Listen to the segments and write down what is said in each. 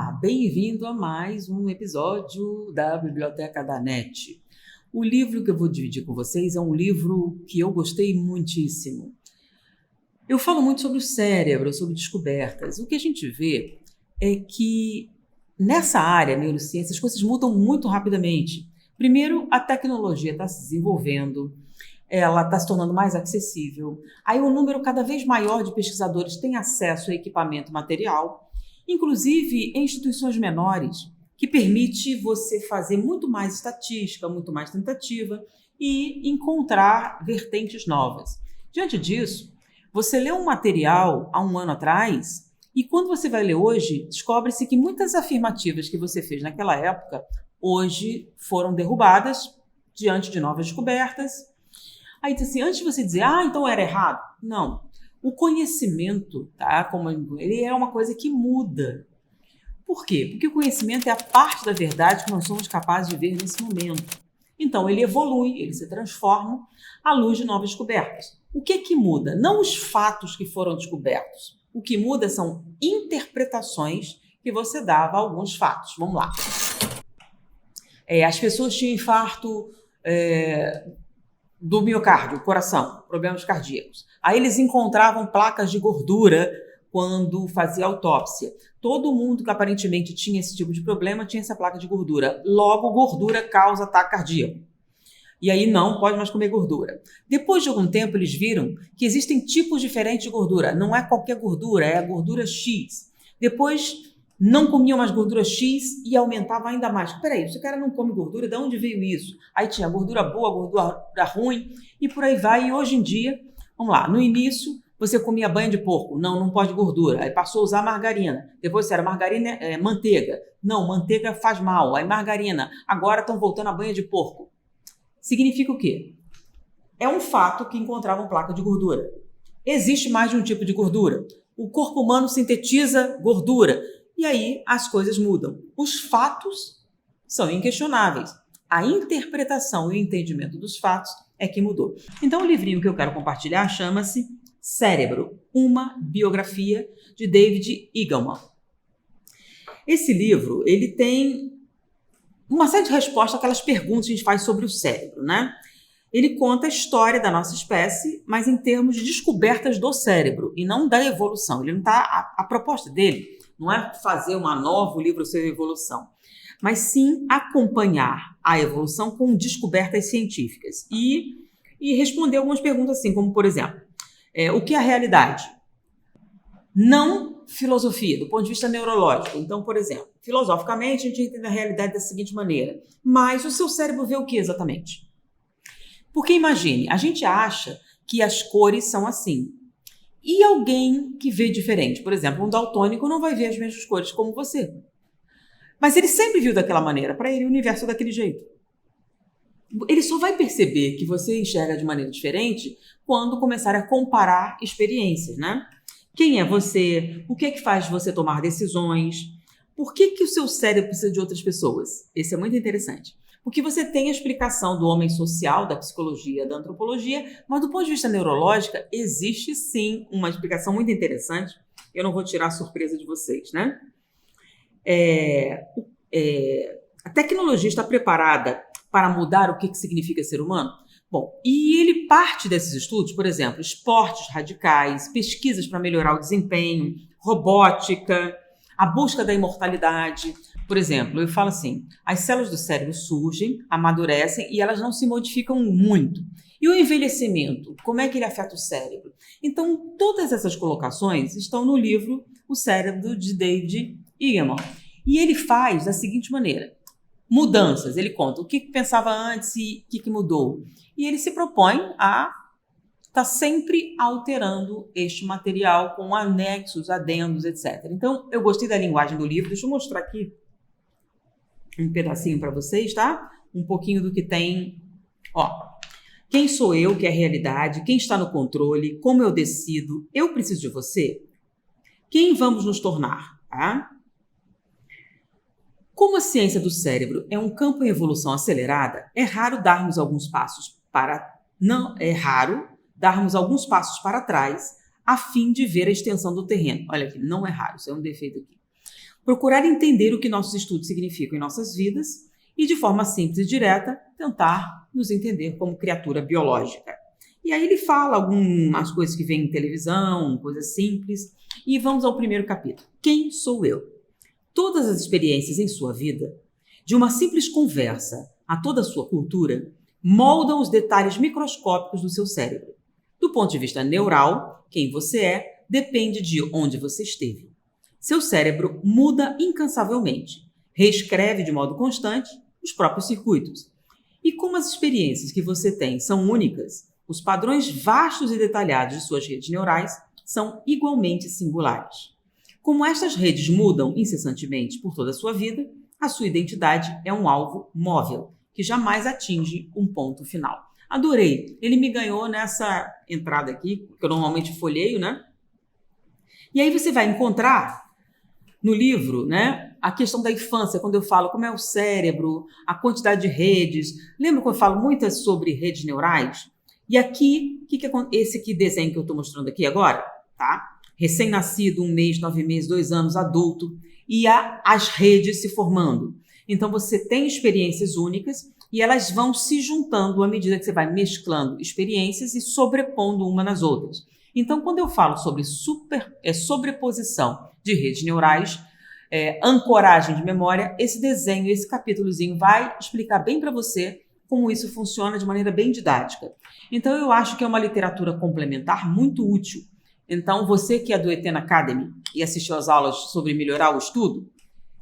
Olá, bem-vindo a mais um episódio da Biblioteca da NET. O livro que eu vou dividir com vocês é um livro que eu gostei muitíssimo. Eu falo muito sobre o cérebro, sobre descobertas. O que a gente vê é que nessa área, neurociência, as coisas mudam muito rapidamente. Primeiro, a tecnologia está se desenvolvendo, ela está se tornando mais acessível. Aí um número cada vez maior de pesquisadores tem acesso a equipamento material, inclusive em instituições menores, que permite você fazer muito mais estatística, muito mais tentativa e encontrar vertentes novas. Diante disso, você lê um material há um ano atrás e quando você vai ler hoje, descobre-se que muitas afirmativas que você fez naquela época, hoje foram derrubadas diante de novas descobertas. Aí diz assim, antes de você dizer, então era errado. Não. O conhecimento, tá? Ele é uma coisa que muda. Por quê? Porque o conhecimento é a parte da verdade que nós somos capazes de ver nesse momento. Então, ele evolui, ele se transforma à luz de novas descobertas. O que muda? Não os fatos que foram descobertos. O que muda são interpretações que você dava a alguns fatos. Vamos lá. As pessoas tinham infarto do miocárdio, coração, problemas cardíacos. Aí eles encontravam placas de gordura quando fazia autópsia. Todo mundo que aparentemente tinha esse tipo de problema tinha essa placa de gordura. Logo, gordura causa ataque cardíaco. E aí não pode mais comer gordura. Depois de algum tempo, eles viram que existem tipos diferentes de gordura. Não é qualquer gordura, é a gordura X. Depois não comiam mais gordura X e aumentava ainda mais. Peraí, se o cara não come gordura, de onde veio isso? Aí tinha gordura boa, gordura ruim e por aí vai. E hoje em dia, vamos lá, no início você comia banha de porco. Não pode gordura. Aí passou a usar margarina. Depois era margarina, manteiga. Não, manteiga faz mal. Aí margarina. Agora estão voltando a banha de porco. Significa o quê? É um fato que encontravam placa de gordura. Existe mais de um tipo de gordura. O corpo humano sintetiza gordura. E aí as coisas mudam. Os fatos são inquestionáveis. A interpretação e o entendimento dos fatos é que mudou. Então o livrinho que eu quero compartilhar chama-se Cérebro, uma biografia de David Eagleman. Esse livro, ele tem uma série de respostas àquelas perguntas que a gente faz sobre o cérebro, né? Ele conta a história da nossa espécie, mas em termos de descobertas do cérebro e não da evolução. Ele não tá, a proposta dele não é fazer um novo livro sobre evolução, mas sim acompanhar a evolução com descobertas científicas e responder algumas perguntas assim, como por exemplo, o que é a realidade? Não filosofia, do ponto de vista neurológico. Então, por exemplo, filosoficamente a gente entende a realidade da seguinte maneira, mas o seu cérebro vê o que exatamente? Porque imagine, a gente acha que as cores são assim. E alguém que vê diferente, por exemplo, um daltônico não vai ver as mesmas cores como você. Mas ele sempre viu daquela maneira, para ele o universo é daquele jeito. Ele só vai perceber que você enxerga de maneira diferente quando começar a comparar experiências, né? Quem é você? O que é que faz você tomar decisões? Por que o seu cérebro precisa de outras pessoas? Esse é muito interessante. Porque você tem a explicação do homem social, da psicologia, da antropologia, mas do ponto de vista neurológico, existe sim uma explicação muito interessante. Eu não vou tirar a surpresa de vocês, né? A tecnologia está preparada para mudar o que significa ser humano? Bom, e ele parte desses estudos, por exemplo, esportes radicais, pesquisas para melhorar o desempenho, robótica, a busca da imortalidade. Por exemplo, eu falo assim, as células do cérebro surgem, amadurecem e elas não se modificam muito. E o envelhecimento, como é que ele afeta o cérebro? Então, todas essas colocações estão no livro O Cérebro, de David Eagleman. E ele faz da seguinte maneira, mudanças, ele conta o que pensava antes e o que mudou. E ele se propõe a estar sempre alterando este material com anexos, adendos, etc. Então, eu gostei da linguagem do livro. Deixa eu mostrar aqui um pedacinho para vocês, tá? Um pouquinho do que tem. Quem sou eu, que é a realidade? Quem está no controle? Como eu decido? Eu preciso de você? Quem vamos nos tornar? Tá? Como a ciência do cérebro é um campo em evolução acelerada, é raro darmos alguns passos para trás a fim de ver a extensão do terreno. Olha aqui, não é raro, isso é um defeito aqui. procurar entender o que nossos estudos significam em nossas vidas e, de forma simples e direta, tentar nos entender como criatura biológica. E aí ele fala algumas coisas que vêm em televisão, coisas simples. E vamos ao primeiro capítulo. Quem sou eu? Todas as experiências em sua vida, de uma simples conversa a toda a sua cultura, moldam os detalhes microscópicos do seu cérebro. Do ponto de vista neural, quem você é depende de onde você esteve. Seu cérebro muda incansavelmente, reescreve de modo constante os próprios circuitos. E como as experiências que você tem são únicas, os padrões vastos e detalhados de suas redes neurais são igualmente singulares. Como estas redes mudam incessantemente por toda a sua vida, a sua identidade é um alvo móvel, que jamais atinge um ponto final. Adorei. Ele me ganhou nessa entrada aqui, que eu normalmente folheio, né? E aí você vai encontrar no livro, né, a questão da infância, quando eu falo como é o cérebro, a quantidade de redes. Lembra que eu falo muito sobre redes neurais? E aqui, esse aqui desenho que eu estou mostrando aqui agora, tá? Recém-nascido, 1 mês, 9 meses, 2 anos, adulto, e as redes se formando. Então, você tem experiências únicas e elas vão se juntando à medida que você vai mesclando experiências e sobrepondo uma nas outras. Então, quando eu falo sobre sobreposição de redes neurais, ancoragem de memória, esse desenho, esse capítulozinho vai explicar bem para você como isso funciona de maneira bem didática. Então, eu acho que é uma literatura complementar muito útil. Então, você que é do Eten Academy e assistiu às aulas sobre melhorar o estudo,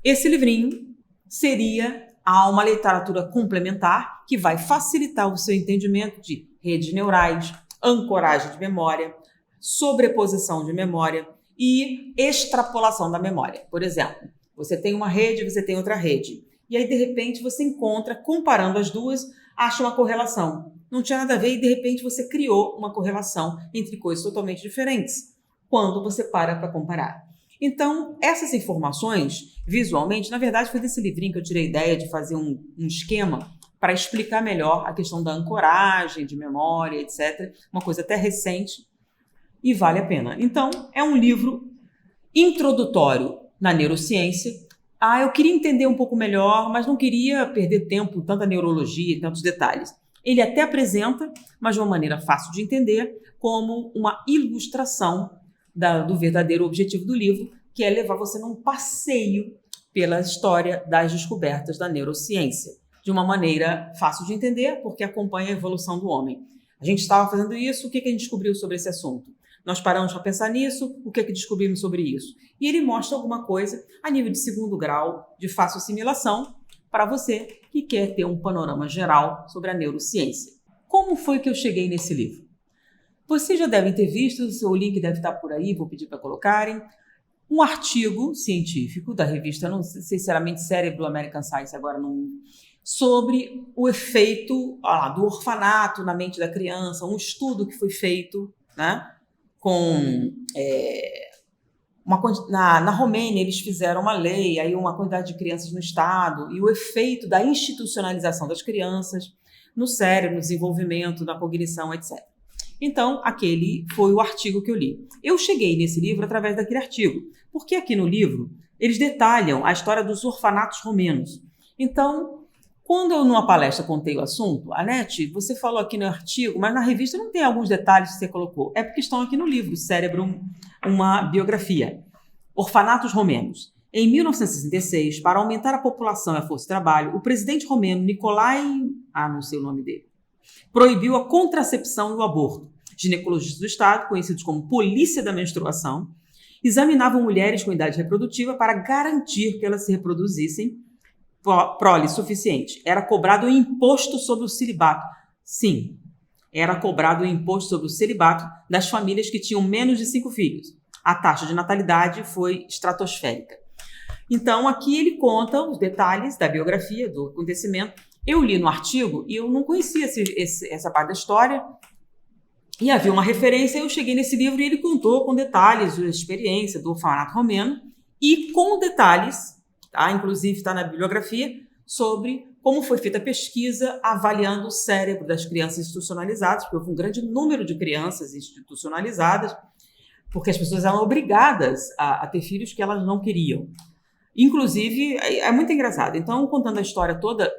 esse livrinho seria uma literatura complementar que vai facilitar o seu entendimento de redes neurais, ancoragem de memória, sobreposição de memória e extrapolação da memória. Por exemplo, você tem uma rede, você tem outra rede. E aí, de repente, você encontra, comparando as duas, acha uma correlação. Não tinha nada a ver e, de repente, você criou uma correlação entre coisas totalmente diferentes, quando você para comparar. Então, essas informações, visualmente, na verdade, foi desse livrinho que eu tirei a ideia de fazer um esquema para explicar melhor a questão da ancoragem, de memória, etc. Uma coisa até recente e vale a pena. Então, é um livro introdutório na neurociência. Eu queria entender um pouco melhor, mas não queria perder tempo, tanta neurologia e tantos detalhes. Ele até apresenta, mas de uma maneira fácil de entender, como uma ilustração do verdadeiro objetivo do livro, que é levar você num passeio pela história das descobertas da neurociência, de uma maneira fácil de entender, porque acompanha a evolução do homem. A gente estava fazendo isso, o que a gente descobriu sobre esse assunto? Nós paramos para pensar nisso, o que descobrimos sobre isso? E ele mostra alguma coisa a nível de 2º grau, de fácil assimilação, para você que quer ter um panorama geral sobre a neurociência. Como foi que eu cheguei nesse livro? Vocês já devem ter visto, o link deve estar por aí, vou pedir para colocarem, um artigo científico da revista, não sei sinceramente, Cérebro American Science, agora não, sobre o efeito do orfanato na mente da criança, um estudo que foi feito, né? Na Romênia eles fizeram uma lei, aí uma quantidade de crianças no estado e o efeito da institucionalização das crianças no cérebro, no desenvolvimento, na cognição, etc. Então, aquele foi o artigo que eu li. Eu cheguei nesse livro através daquele artigo, porque aqui no livro eles detalham a história dos orfanatos romenos. Então, quando eu numa palestra contei o assunto, Anete, você falou aqui no artigo, mas na revista não tem alguns detalhes que você colocou. É porque estão aqui no livro, Cérebro, uma biografia. Orfanatos romenos. Em 1966, para aumentar a população e a força de trabalho, o presidente romeno Nicolae, não sei o nome dele, proibiu a contracepção e o aborto. Ginecologistas do Estado, conhecidos como Polícia da Menstruação, examinavam mulheres com idade reprodutiva para garantir que elas se reproduzissem prole suficiente. Era cobrado o imposto sobre o celibato. Sim, era cobrado o imposto sobre o celibato das famílias que tinham menos de 5 filhos. A taxa de natalidade foi estratosférica. Então, aqui ele conta os detalhes da biografia, do acontecimento. Eu li no artigo e eu não conhecia essa parte da história. E havia uma referência, eu cheguei nesse livro e ele contou com detalhes a experiência do orfanato romeno e com detalhes, inclusive está na bibliografia, sobre como foi feita a pesquisa avaliando o cérebro das crianças institucionalizadas, porque houve um grande número de crianças institucionalizadas, porque as pessoas eram obrigadas a ter filhos que elas não queriam. Inclusive, é muito engraçado. Então, contando a história toda,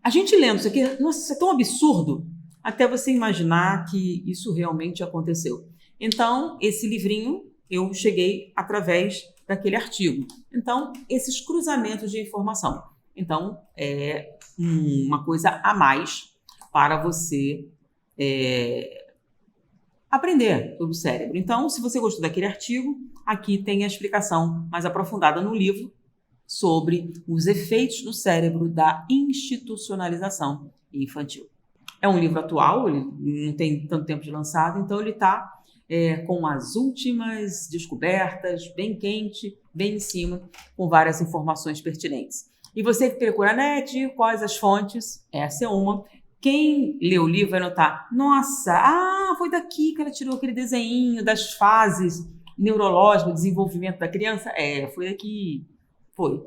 a gente lendo isso aqui, nossa, isso é tão absurdo, até você imaginar que isso realmente aconteceu. Então, esse livrinho eu cheguei através daquele artigo. Então, esses cruzamentos de informação. Então, é uma coisa a mais para você aprender sobre o cérebro. Então, se você gostou daquele artigo, aqui tem a explicação mais aprofundada no livro sobre os efeitos no cérebro da institucionalização infantil. É um livro atual, ele não tem tanto tempo de lançado, então ele está com as últimas descobertas, bem quente, bem em cima, com várias informações pertinentes. E você que procura na net, quais as fontes? Essa é uma. Quem lê o livro vai notar, nossa, foi daqui que ela tirou aquele desenho das fases neurológicas, desenvolvimento da criança? Foi daqui. Foi.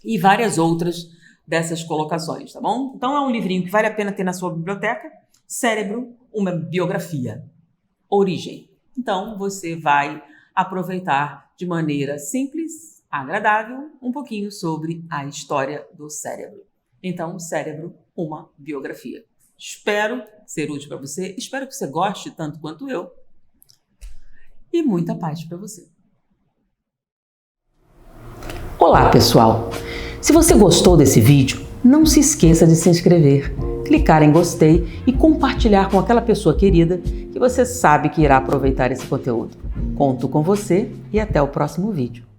E várias outras dessas colocações, tá bom? Então é um livrinho que vale a pena ter na sua biblioteca. Cérebro, uma biografia. Origem. Então você vai aproveitar de maneira simples, agradável, um pouquinho sobre a história do cérebro. Então, Cérebro, uma biografia. Espero ser útil para você, espero que você goste tanto quanto eu. E muita paz para você. Olá, pessoal! Se você gostou desse vídeo, não se esqueça de se inscrever, clicar em gostei e compartilhar com aquela pessoa querida que você sabe que irá aproveitar esse conteúdo. Conto com você e até o próximo vídeo.